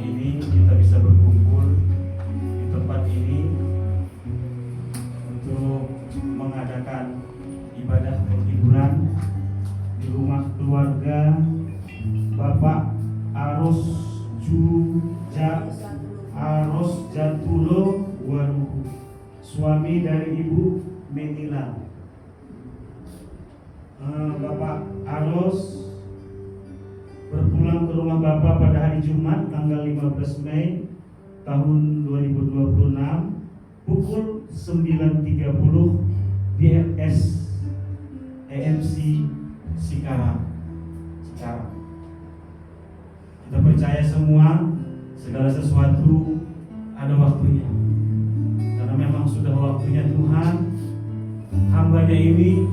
ini kita bisa berkumpul di tempat ini untuk mengadakan ibadah penghiburan di rumah keluarga Bapak Aros Jatulo Waruhu, suami dari Ibu Menila. Bapak Aros berpulang ke rumah Bapak pada hari Jumat tanggal 15 Mei tahun 2026 pukul 9.30 di RS EMC Cikarang. Kita percaya semua segala sesuatu ada waktunya, karena memang sudah waktunya Tuhan. Hambanya ini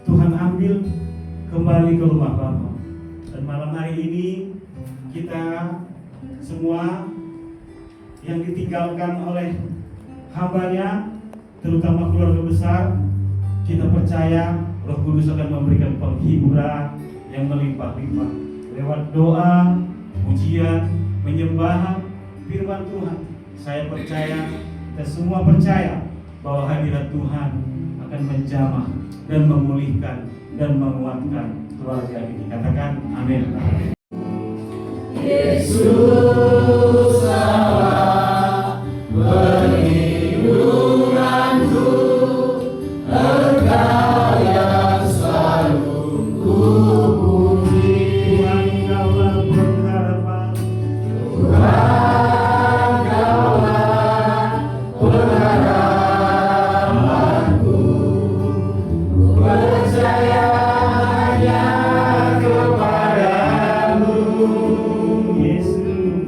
Tuhan ambil kembali ke rumah Bapa. Dan malam hari ini kita semua yang ditinggalkan oleh hambanya, terutama keluarga besar, kita percaya Roh Kudus akan memberikan penghiburan yang melimpah-limpah lewat doa, pujian, penyembahan, firman Tuhan. Saya percaya, kita semua percaya bahwa hadirat Tuhan akan menjamah dan memulihkan dan menguatkan keluarga ini. Katakan amin. Yesus Allah perlindunganku, Engkau yang selalu kupuji. Tuhan kaulah pengharapan, Tuhan kaulah pengharapanku. Ku percaya hanya kepadamu, Yesus.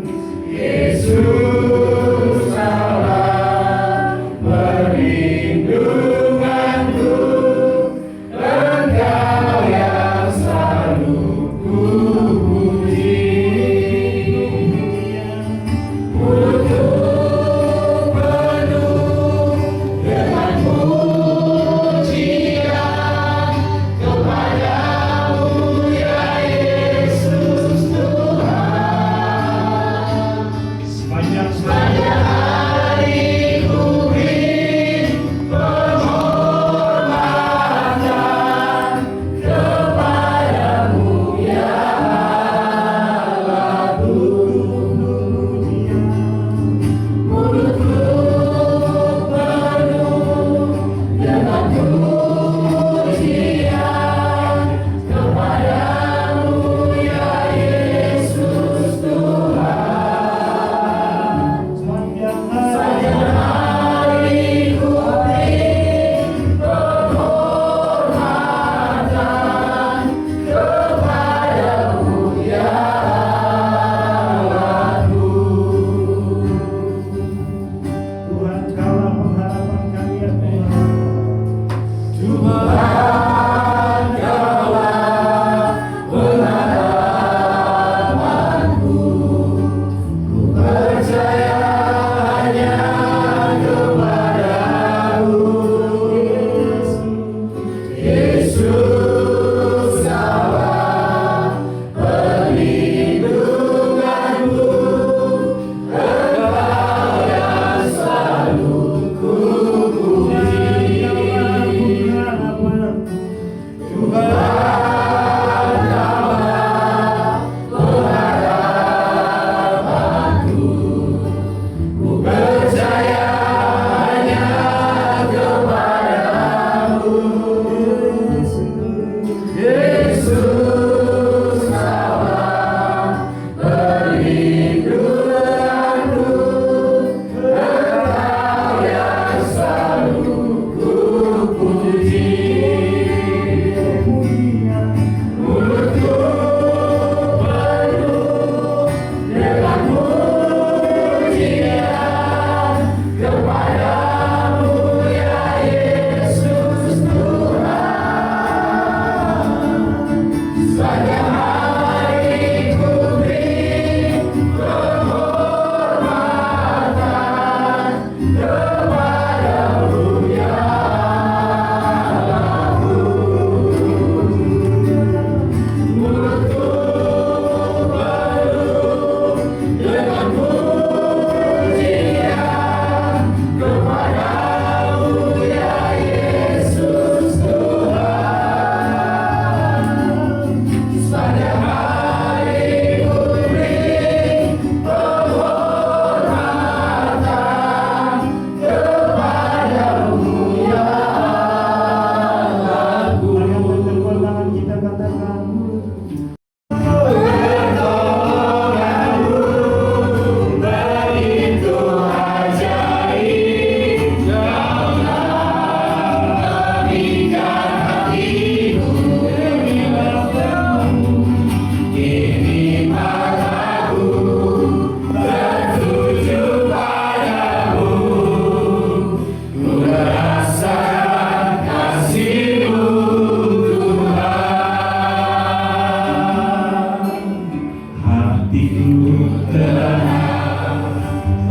hatiku tenang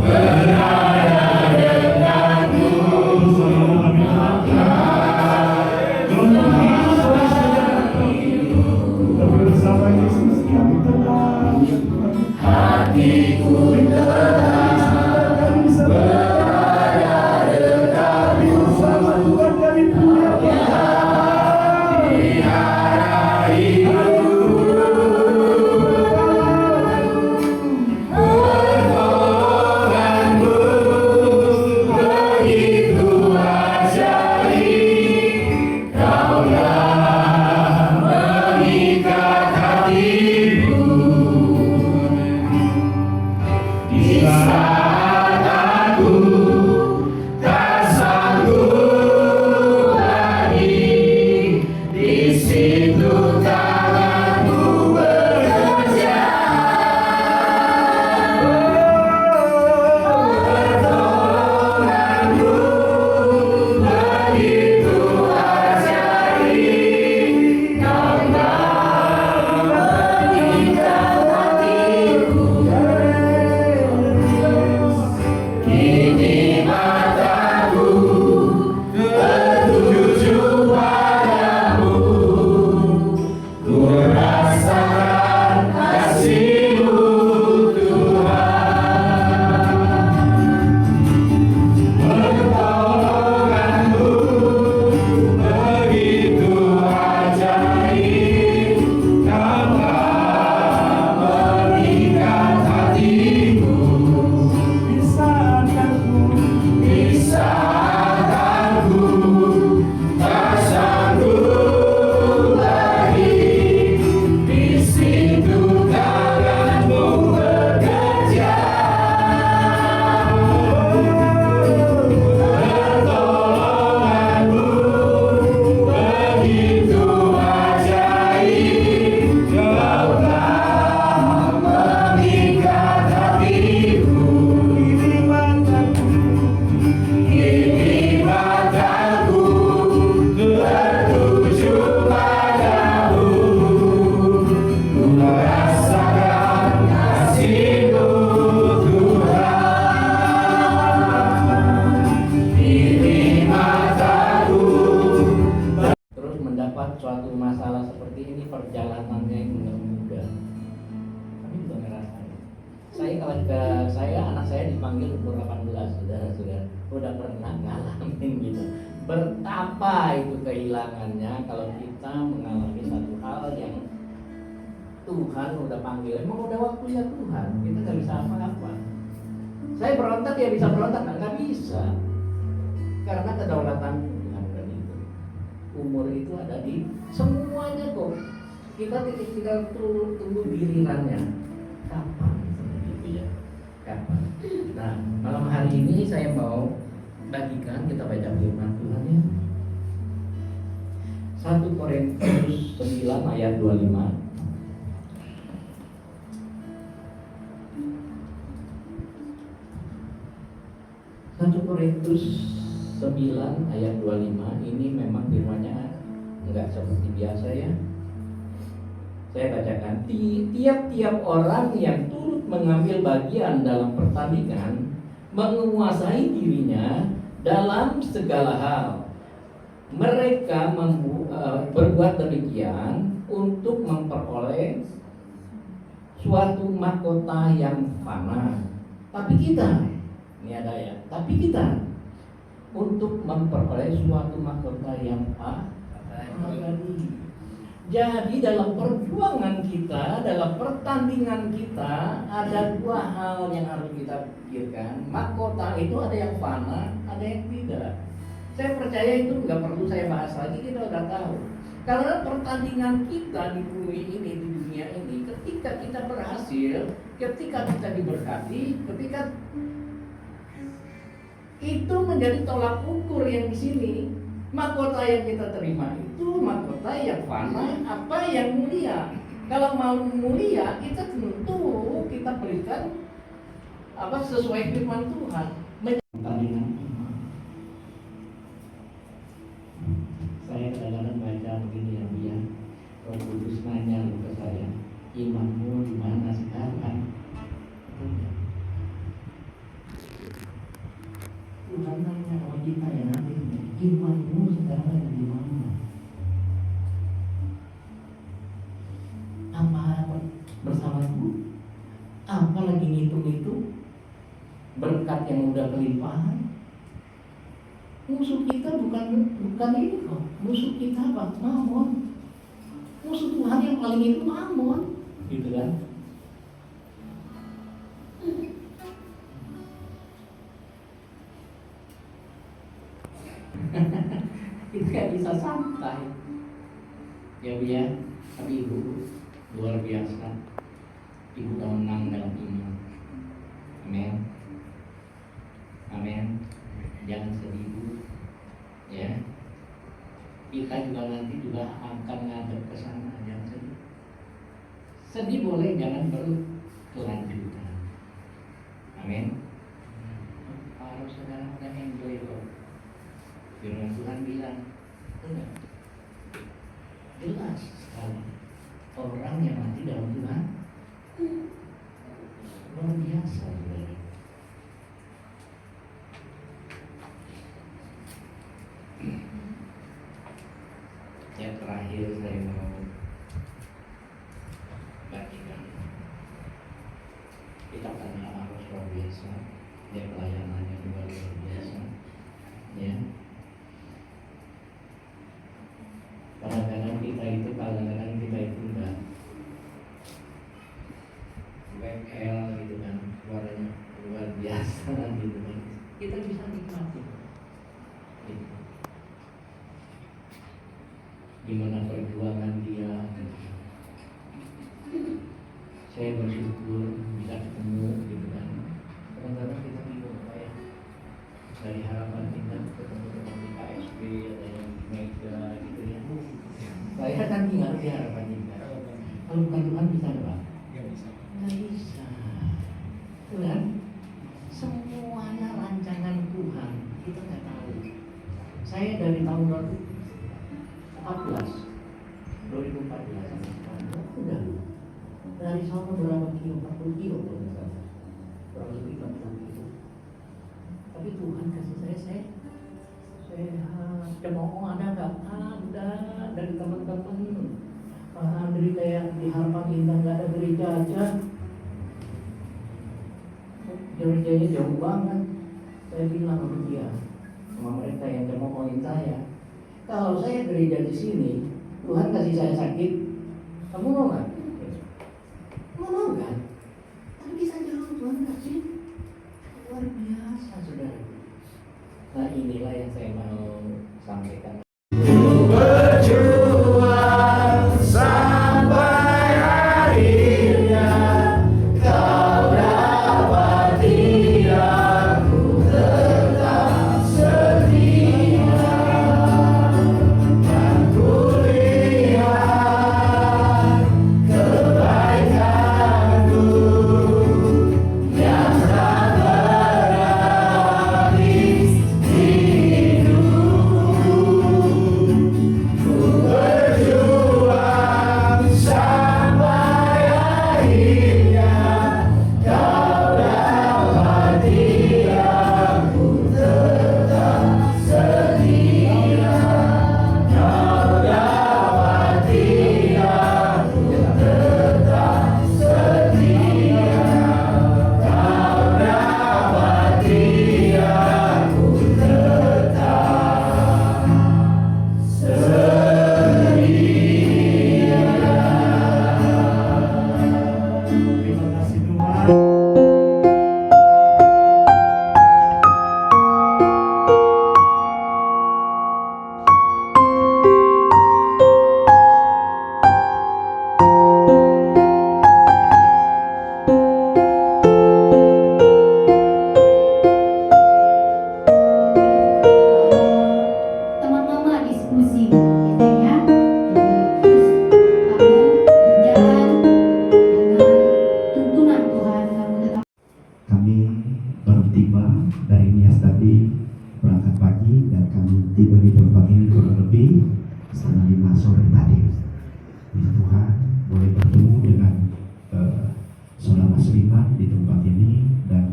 berada denganmu. Tapi bersama Yesus kami tenang, hatiku tenang berada denganmu. Bersama Tuhan kami punya pelihara hidupku. Suatu masalah seperti ini perjalanannya itu nggak mudah. Kami juga ngerasain. Anak saya dipanggil umur 18, saudara-saudara. Udah pernah ngalamin gitu. Betapa itu kehilangannya kalau kita mengalami satu hal yang Tuhan udah panggil. Emang udah waktunya Tuhan. Kita nggak bisa apa-apa. Saya berontak ya bisa berontak, nggak bisa. Karena kedaulatan Tuhan dan itu. Umur itu ada di semuanya kok. Kita tinggal tunggu gilirannya. Kapan? Gitu ya. Kapan? Nah, malam hari ini saya mau bagikan, kita baca firman Tuhan ya. 1 Korintus 9 ayat 25. 1 Korintus 9 ayat 25 ini memang firman-Nya enggak seperti biasa ya. Saya bacakan, tiap-tiap orang yang turut mengambil bagian dalam pertandingan menguasai dirinya dalam segala hal. Mereka berbuat demikian untuk memperoleh suatu mahkota yang fana. Tapi kita, ini ada ya, tapi kita untuk memperoleh suatu mahkota yang abadi. Jadi dalam perjuangan kita, dalam pertandingan kita, ada dua hal yang harus kita pikirkan. Mahkota itu ada yang fana, ada yang tidak. Saya percaya itu nggak perlu saya bahas lagi, kita udah tahu. Karena pertandingan kita di bumi ini, di dunia ini, ketika kita berhasil, ketika kita diberkati, ketika itu menjadi tolak ukur yang di sini. Mahkota yang kita terima itu mahkota yang fana, apa yang mulia. Kalau mau mulia, kita tentu kita berikan apa sesuai firman Tuhan. Pertandingan iman. Saya kadang-kadang baca begini ya, Roh Kudus nanya ke saya, imanmu di mana sekarang? Imanmu sekarang ada di mana? Apa bersamaku? Apa lagi ngitung-ngitung berkat yang udah kelimpahan? Musuh kita bukan ini kok. Musuh kita apa? Mamon. Musuh Tuhan yang paling itu mamon, gitu kan? Kita nggak bisa santai. Ya Bu ya, tapi Ibu luar biasa. Ibu udah menang dalam iman. Amin. Amin. Jangan sedih Bu. Ya. Kita juga nanti juga akan ngadep ke sana, jangan sedih. Sedih boleh, jangan berkelanjutan. Amin. Harus sekarang udah enjoy kok. Firman Tuhan bilang, enggak. Jelas sekali orang yang mati dalam Tuhan luar biasa, saudara. Yang terakhir saya mau bagikan kita karena harus luar biasa, dia pelayanannya juga luar biasa, ya. Kadang-kadang kita itu enggak WL gitu kan, suaranya luar biasa gitu kan, kita bisa nikmati gitu. Gimana perjuangan dia. Saya bersyukur bisa ketemu gitu kan. Kadang-kadang kita bingung apa ya, dari harapan kita ketemu dengan di KSP ada yang di Mega gitu ya. Saya kan tinggal di harapan kita. Kalau bukan Tuhan bisa apa? Nggak bisa. Tuhan, semuanya rancangan Tuhan kita nggak tahu. Saya dari tahun 2014 udah dari sana berapa kilo, 40 kilo kalau nggak salah, kurang lebih 40 kilo. Tapi Tuhan kasih saya cemooh ada nggak? Ada dari teman-teman. Andri kayak di Harapan Indah nggak ada gereja aja, gerejanya jauh banget. Saya bilang sama dia, sama mereka yang cemoohin saya, kalau saya gereja di sini, Tuhan kasih saya sakit, kamu mau nggak? Mau kan? Tapi bisa jawab Tuhan kasih, luar biasa saudara. Nah inilah yang saya mau sampaikan. Berjuang sampai akhirnya, kau dapati aku tetap setia.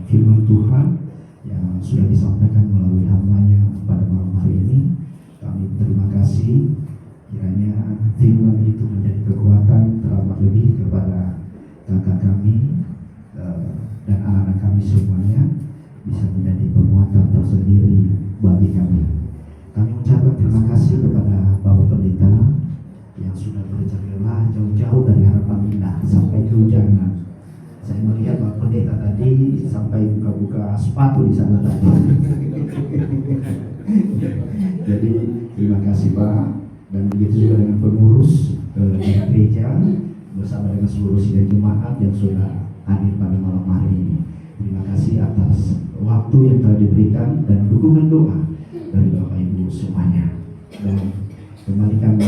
firman Tuhan yang sudah disampaikan melalui hamba-Nya pada malam hari ini pendeta tadi sampai buka-buka sepatu di sana tadi. Jadi terima kasih Pak, dan begitu juga dengan pengurus gereja bersama dengan seluruh sidang jemaat yang sudah hadir pada malam hari ini. Terima kasih atas waktu yang telah diberikan dan dukungan doa dari Bapak Ibu semuanya. Dan kembali kami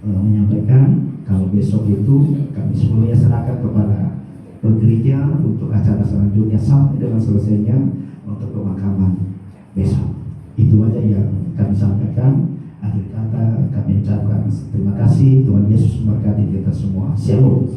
menyampaikan kalau besok itu kami semuanya serahkan kepada gereja untuk acara selanjutnya sampai dengan selesainya untuk pemakaman besok. Itu aja yang kami sampaikan. Akhir kata kami ucapkan terima kasih. Tuhan Yesus memberkati kita semua. Shalom.